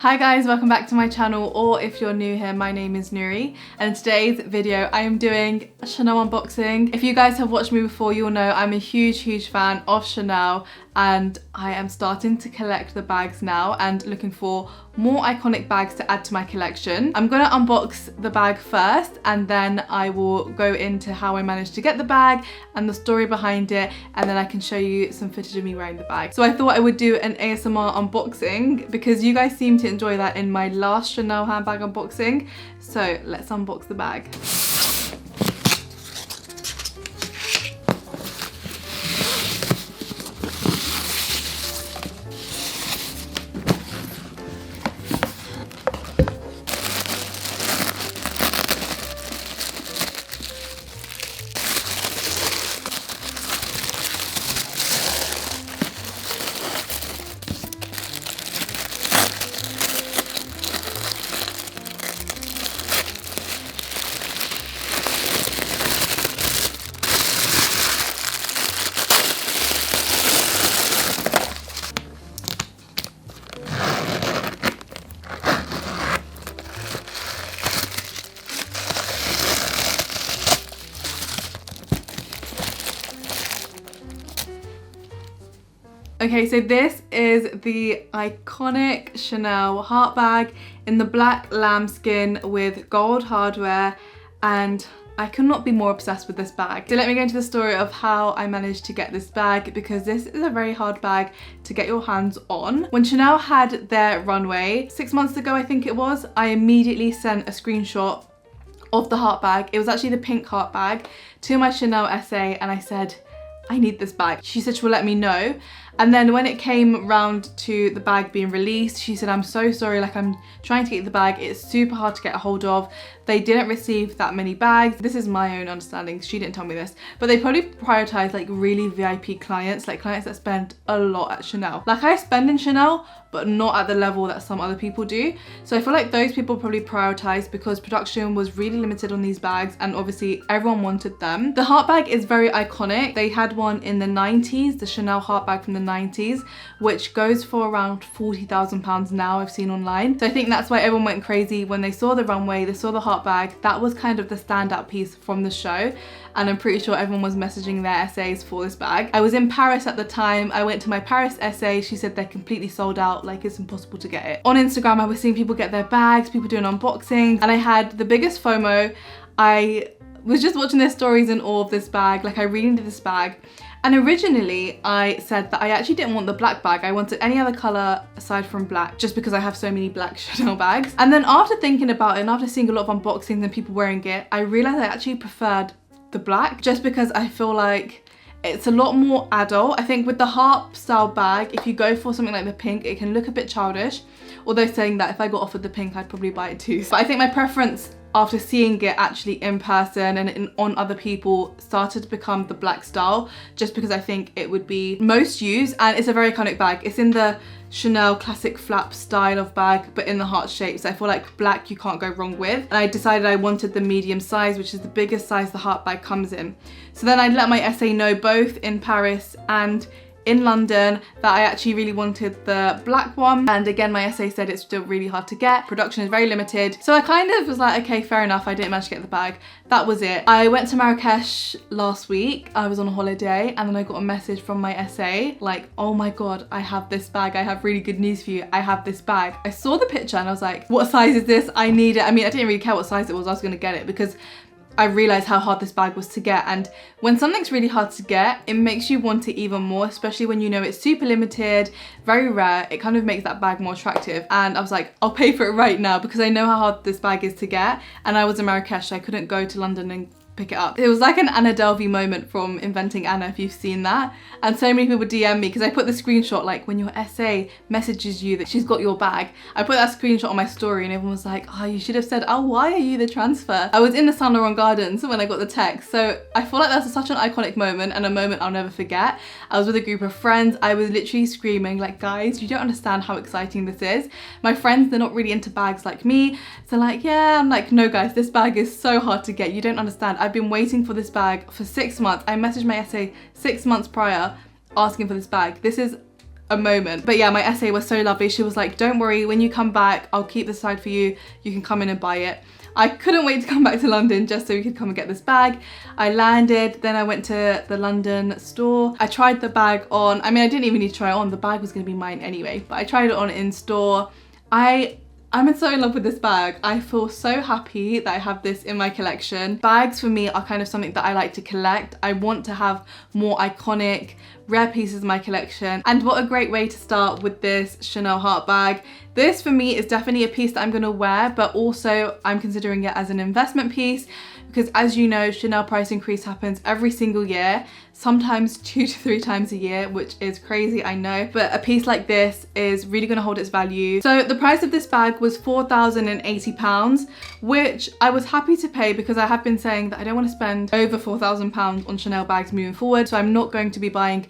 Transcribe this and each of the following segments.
Hi guys, welcome back to my channel, or if you're new here, my name is Noorie, and in today's video I am doing a Chanel unboxing. If you guys have watched me before, you'll know I'm a huge fan of Chanel, and I am starting to collect the bags now and looking for more iconic bags to add to my collection. I'm gonna unbox the bag first, and then I will go into how I managed to get the bag and the story behind it, and then I can show you some footage of me wearing the bag. So I thought I would do an ASMR unboxing because you guys seem to enjoy that in my last Chanel handbag unboxing. So let's unbox the bag. Okay, so this is the iconic Chanel heart bag in the black lambskin with gold hardware, and I could not be more obsessed with this bag. So let me go into the story of how I managed to get this bag, because this is a very hard bag to get your hands on. When Chanel had their runway 6 months ago, I think it was, I immediately sent a screenshot of the heart bag. It was actually the pink heart bag to my Chanel SA, and I said, I need this bag. She said she will let me know. And then when it came round to the bag being released, she said, I'm so sorry, like I'm trying to get the bag. It's super hard to get a hold of. They didn't receive that many bags. This is my own understanding. She didn't tell me this, but they probably prioritize like really VIP clients, like clients that spend a lot at Chanel. Like I spend in Chanel, but not at the level that some other people do. So I feel like those people probably prioritize because production was really limited on these bags, and obviously everyone wanted them. The heart bag is very iconic. They had one in the 90s, the Chanel heart bag from the 90s, which goes for around £40,000 now, I've seen online. So I think that's why everyone went crazy when they saw the runway, they saw the heart bag. That was kind of the standout piece from the show, and I'm pretty sure everyone was messaging their SAs for this bag. I was in Paris at the time. I went to my Paris SA. She said they're completely sold out, like it's impossible to get it. On Instagram I was seeing people get their bags, people doing unboxings, and I had the biggest FOMO. I was just watching their stories in awe of this bag. Like I really needed this bag. And originally I said that I actually didn't want the black bag. I wanted any other color aside from black, just because I have so many black Chanel bags. And then after thinking about it and after seeing a lot of unboxings and people wearing it, I realized I actually preferred the black, just because I feel like it's a lot more adult. I think with the heart style bag, if you go for something like the pink, it can look a bit childish. Although saying that, if I got offered the pink, I'd probably buy it too. But I think my preference after seeing it actually in person and on other people started to become the black style, just because I think it would be most used, and it's a very iconic bag. It's in the Chanel classic flap style of bag, but in the heart shape. So I feel like black you can't go wrong with. And I decided I wanted the medium size, which is the biggest size the heart bag comes in. So then I let my SA know both in Paris and in London that I actually really wanted the black one, and again my SA said it's still really hard to get, production is very limited. So I kind of was like, okay, fair enough, I didn't manage to get the bag. That was it. I went to Marrakesh last week. I was on a holiday, and then I got a message from my SA like, oh my god, I have this bag, I have really good news for you, I have this bag. I saw the picture and I was like, what size is this? I need it. I mean, I didn't really care what size it was, I was gonna get it because I realized how hard this bag was to get. And when something's really hard to get, it makes you want it even more, especially when you know it's super limited, very rare. It kind of makes that bag more attractive. And I was like, I'll pay for it right now because I know how hard this bag is to get. And I was in Marrakesh, so I couldn't go to London and pick it up. It was like an Anna Delvey moment from Inventing Anna, if you've seen that. And so many people DM me because I put the screenshot, like when your SA messages you that she's got your bag. I put that screenshot on my story and everyone was like, oh, you should have said, oh, why are you the transfer? I was in the Saint Laurent Gardens when I got the text. So I feel like that's such an iconic moment, and a moment I'll never forget. I was with a group of friends. I was literally screaming like, guys, you don't understand how exciting this is. My friends, they're not really into bags like me. So like, yeah, I'm like, no guys, this bag is so hard to get. You don't understand. I've been waiting for this bag for 6 months. I messaged my SA 6 months prior asking for this bag. This is a moment. But yeah, my SA was so lovely. She was like, don't worry, when you come back, I'll keep this aside for you. You can come in and buy it. I couldn't wait to come back to London just so we could come and get this bag. I landed, then I went to the London store. I tried the bag on. I mean, I didn't even need to try it on. The bag was gonna be mine anyway, but I tried it on in store. I'm so in love with this bag. I feel so happy that I have this in my collection. Bags for me are kind of something that I like to collect. I want to have more iconic, rare pieces in my collection. And what a great way to start with this Chanel heart bag. This for me is definitely a piece that I'm gonna wear, but also I'm considering it as an investment piece because, as you know, Chanel price increase happens every single year, sometimes 2 to 3 times a year, which is crazy, I know, but a piece like this is really gonna hold its value. So the price of this bag was £4,080, which I was happy to pay because I have been saying that I don't want to spend over £4,000 on Chanel bags moving forward, so I'm not going to be buying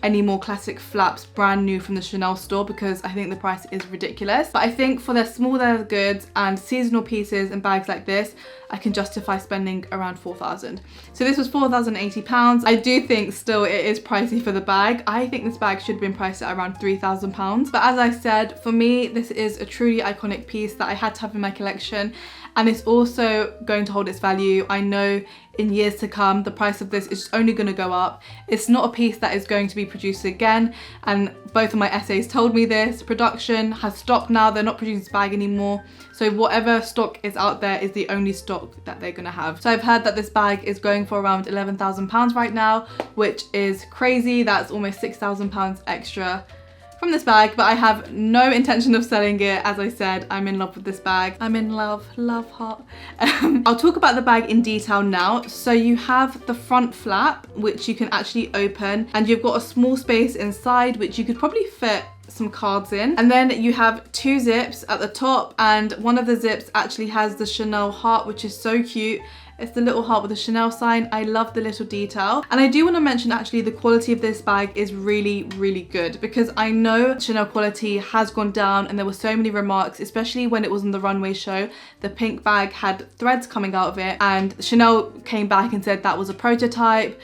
any more classic flaps brand new from the Chanel store because I think the price is ridiculous. But I think for their smaller goods and seasonal pieces and bags like this, I can justify spending around £4,000. So this was £4,080. I do think still it is pricey for the bag. I think this bag should have been priced at around £3,000. But as I said, for me, this is a truly iconic piece that I had to have in my collection. And it's also going to hold its value. I know in years to come, the price of this is only going to go up. It's not a piece that is going to be produced again. And both of my essays told me this. Production has stopped now. They're not producing this bag anymore. So whatever stock is out there is the only stock that they're going to have. So I've heard that this bag is going for around £11,000 right now, which is crazy. That's almost £6,000 extra from this bag, but I have no intention of selling it. As I said, I'm in love with this bag. I'm in love heart. I'll talk about the bag in detail now. So you have the front flap, which you can actually open, and you've got a small space inside, which you could probably fit some cards in. And then you have 2 zips at the top, and one of the zips actually has the Chanel heart, which is so cute. It's the little heart with the Chanel sign. I love the little detail. And I do want to mention actually the quality of this bag is really, really good because I know Chanel quality has gone down and there were so many remarks, especially when it was on the runway show. The pink bag had threads coming out of it and Chanel came back and said that was a prototype,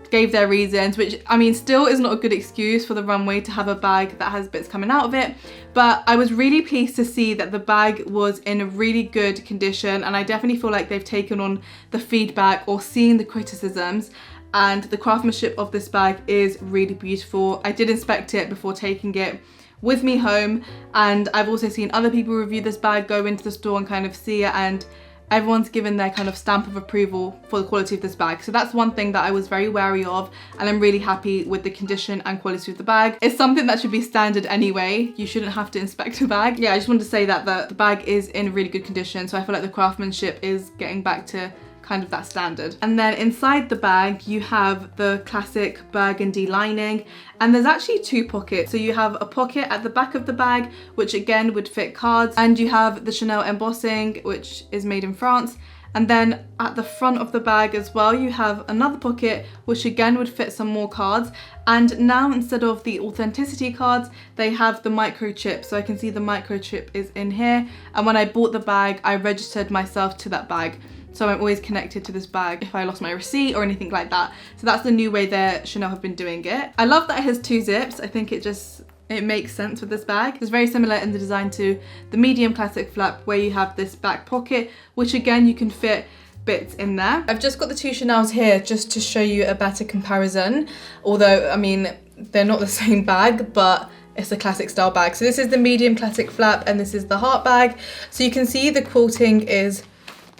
gave their reasons, which I mean still is not a good excuse for the runway to have a bag that has bits coming out of it. But I was really pleased to see that the bag was in a really good condition, and I definitely feel like they've taken on the feedback or seen the criticisms, and the craftsmanship of this bag is really beautiful. I did inspect it before taking it with me home, and I've also seen other people review this bag, go into the store and kind of see it, and everyone's given their kind of stamp of approval for the quality of this bag. So that's one thing that I was very wary of, and I'm really happy with the condition and quality of the bag. It's something that should be standard anyway. You shouldn't have to inspect a bag. Yeah, I just wanted to say that the bag is in really good condition, so I feel like the craftsmanship is getting back to kind of that standard. And then inside the bag you have the classic burgundy lining, and there's actually 2 pockets. So you have a pocket at the back of the bag which again would fit cards, and you have the Chanel embossing which is made in France, and then at the front of the bag as well you have another pocket which again would fit some more cards. And now instead of the authenticity cards they have the microchip, so I can see the microchip is in here, and when I bought the bag I registered myself to that bag. So I'm always connected to this bag if I lost my receipt or anything like that. So that's the new way that Chanel have been doing it. I love that it has 2 zips. I think it makes sense with this bag. It's very similar in the design to the medium classic flap where you have this back pocket, which again you can fit bits in there. I've just got the 2 Chanels here just to show you a better comparison. Although, I mean, they're not the same bag, but it's a classic style bag. So this is the medium classic flap and this is the heart bag. So you can see the quilting is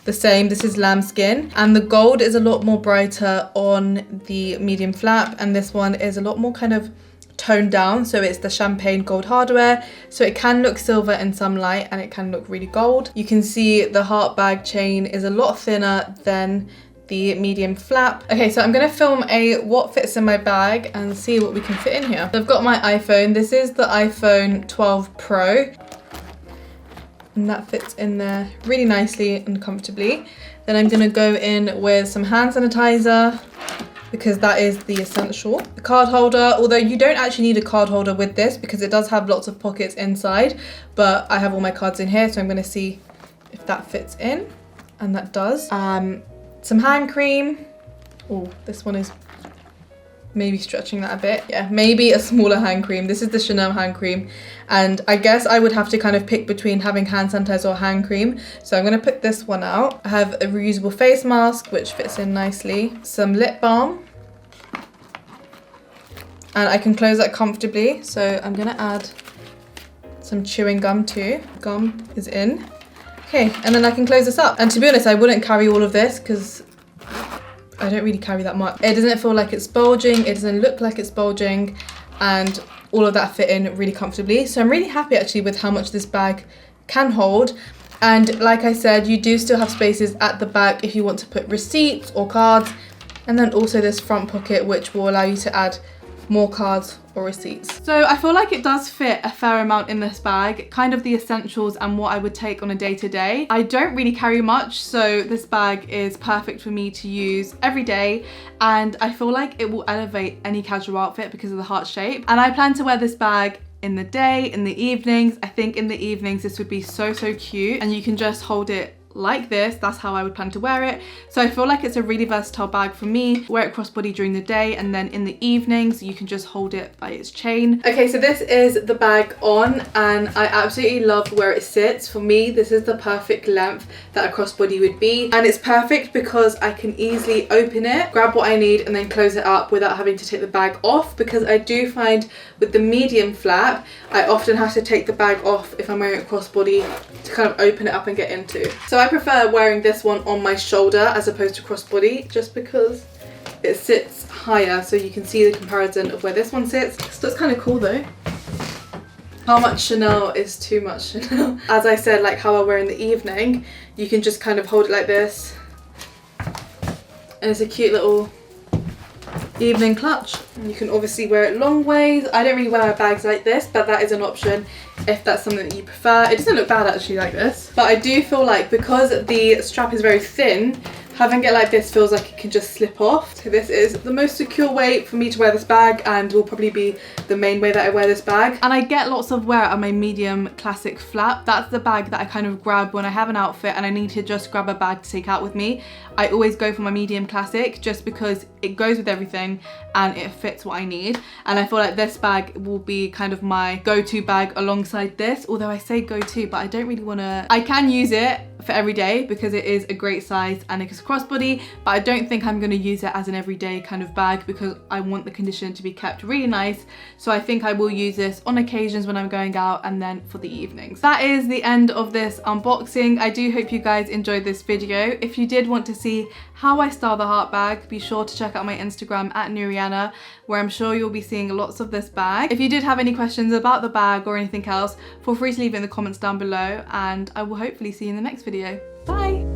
the same. This is lambskin, and the gold is a lot more brighter on the medium flap, and this one is a lot more kind of toned down, so it's the champagne gold hardware, so it can look silver in some light and it can look really gold. You can see the heart bag chain is a lot thinner than the medium flap. Okay, so I'm gonna film a what fits in my bag and see what we can fit in here. So I've got my iPhone. This is the iPhone 12 Pro. And that fits in there really nicely and comfortably. Then I'm gonna go in with some hand sanitizer because that is the essential. The card holder, although you don't actually need a card holder with this because it does have lots of pockets inside, but I have all my cards in here, so I'm gonna see if that fits in, and that does. Some hand cream. Oh, this one is maybe stretching that a bit. Yeah, maybe a smaller hand cream. This is the Chanel hand cream, and I guess I would have to kind of pick between having hand sanitizer or hand cream. So I'm gonna put this one out. I have a reusable face mask, which fits in nicely. Some lip balm. And I can close that comfortably. So I'm gonna add some chewing gum too. Gum is in. Okay, and then I can close this up. And to be honest, I wouldn't carry all of this because I don't really carry that much. It doesn't feel like it's bulging, it doesn't look like it's bulging, and all of that fit in really comfortably. So I'm really happy actually with how much this bag can hold. And like I said, you do still have spaces at the back if you want to put receipts or cards. And then also this front pocket, which will allow you to add more cards or receipts. So I feel like it does fit a fair amount in this bag, kind of the essentials and what I would take on a day-to-day. I don't really carry much, so this bag is perfect for me to use every day, and I feel like it will elevate any casual outfit because of the heart shape. And I plan to wear this bag in the day, in the evenings. I think in the evenings this would be so cute, and you can just hold it like this. That's how I would plan to wear it. So I feel like it's a really versatile bag for me. Wear it crossbody during the day, and then in the evenings you can just hold it by its chain. Okay, so this is the bag on, and I absolutely love where it sits. For me, this is the perfect length that a crossbody would be, and it's perfect because I can easily open it, grab what I need, and then close it up without having to take the bag off, because I do find with the medium flap I often have to take the bag off if I'm wearing a crossbody to kind of open it up and get into. So I prefer wearing this one on my shoulder as opposed to crossbody, just because it sits higher, so you can see the comparison of where this one sits. So it's kind of cool though. How much Chanel is too much Chanel? As I said, like how I wear in the evening, you can just kind of hold it like this, and it's a cute little evening clutch. And you can obviously wear it long ways. I don't really wear bags like this, but that is an option if that's something that you prefer. It doesn't look bad actually like this, but I do feel like because the strap is very thin, having it like this feels like it can just slip off. So this is the most secure way for me to wear this bag, and will probably be the main way that I wear this bag. And I get lots of wear on my medium classic flap. That's the bag that I kind of grab when I have an outfit and I need to just grab a bag to take out with me. I always go for my medium classic just because it goes with everything and it fits what I need. And I feel like this bag will be kind of my go-to bag alongside this, although I say go-to, but I don't really want to. I can use it for every day because it is a great size and it's a crossbody, but I don't think I'm going to use it as an everyday kind of bag because I want the condition to be kept really nice. So I think I will use this on occasions when I'm going out, and then for the evenings. That is the end of this unboxing. I do hope you guys enjoyed this video. If you did want to see how I style the heart bag, be sure to check out my Instagram at Noorie, where I'm sure you'll be seeing lots of this bag. If you did have any questions about the bag or anything else, feel free to leave it in the comments down below, and I will hopefully see you in the next video. Bye!